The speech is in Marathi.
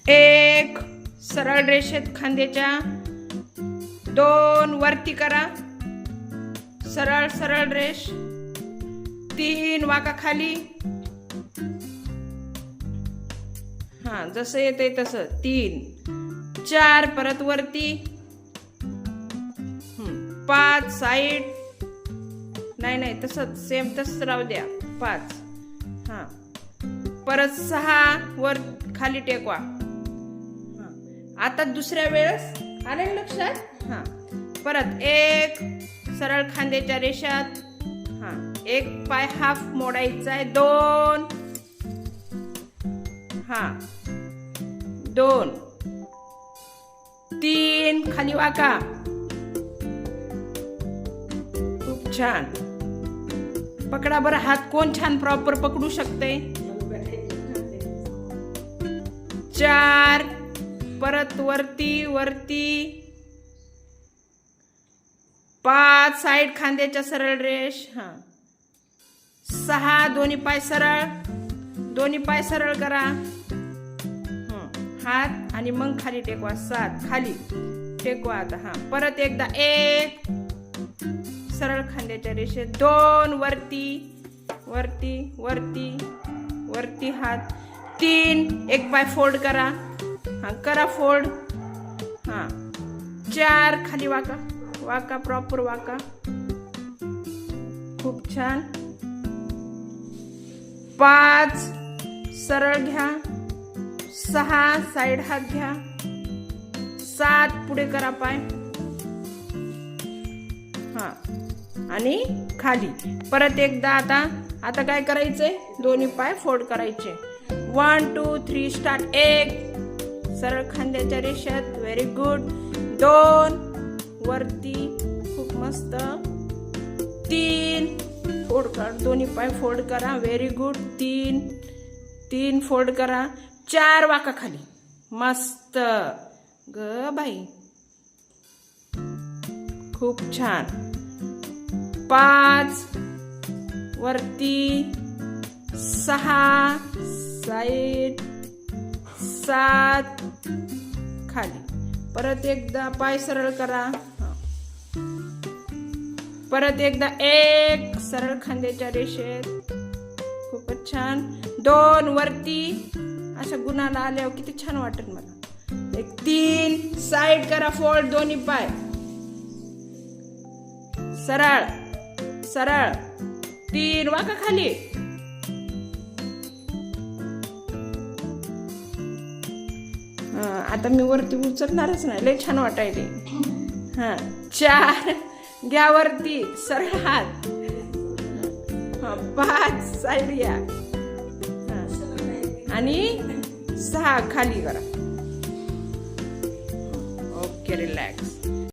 एक सरळ रेषेत खांद्याच्या 2 वरती करा, सरळ सरळ रेष, 3 वाका खाली, जसं येते तसं 3, 4 परत वरती, 5 साईड, नाही तसंच सेम तसंच राहू द्या, 5, परत 6 वर खाली टेकवा. आता दुसऱ्या वेळेस आलं लक्षात. परत 1 सरळ खांद्याच्या रेषात, 1 पाय हाफ मोडायचा आहे, 2, 2, 3 खाली वाका. खूप छान. पकडा बरं हात, कोण छान प्रॉपर पकडू शकते. 4 परत वरती वरती, 5 साईड खांद्याच्या सरळ रेष, 6 दोन्ही पाय सरळ करा, हात आणि मग खाली टेकवा, 7 खाली टेकवा. आता परत एकदा 1 सरळ खांद्याच्या रेषेत, 2 वरती वरती वरती वरती हात, 3 एक पाय फोल्ड करा, करा फोल्ड, 4 खाली वाका प्रॉपर वाका. खूप छान. 5 सरळ घ्या, 6 साइड हात घ्या, 7 पुढे करा पाय, आणि खाली. परत एकदा आता काय करायचंय, दोन्ही पाय फोल्ड करायचे. 1 2 3 स्टार्ट. 1 सरळ खांद्याच्या रेषेत, व्हेरी गुड. 2 वरती, खूप मस्त. 3 फोल्ड करा, दोन्ही पाय फोल्ड करा, व्हेरी गुड. 3 फोल्ड करा. 4 वाका खाली, मस्त ग बाई, खूप छान. 5 वरती, 6 साईड, 7 खाली. परत एकदा पाय सरळ करा. परत एकदा 1 सरळ खांद्याच्या रेषेत, खूपच छान. 2 वरती, अशा गुणाला आल्यावर किती छान वाटेल मला. 3 साईड करा फोल्ड, दोन्ही पाय सरळ सरळ, 3 वाका खाली. आता मी वरती उचलणारच नाही, लय छान वाटायले. 4 घ्या वरती सरळ हात, 5 साईड घ्या, आणि 6 खाली करा. Okay, relax.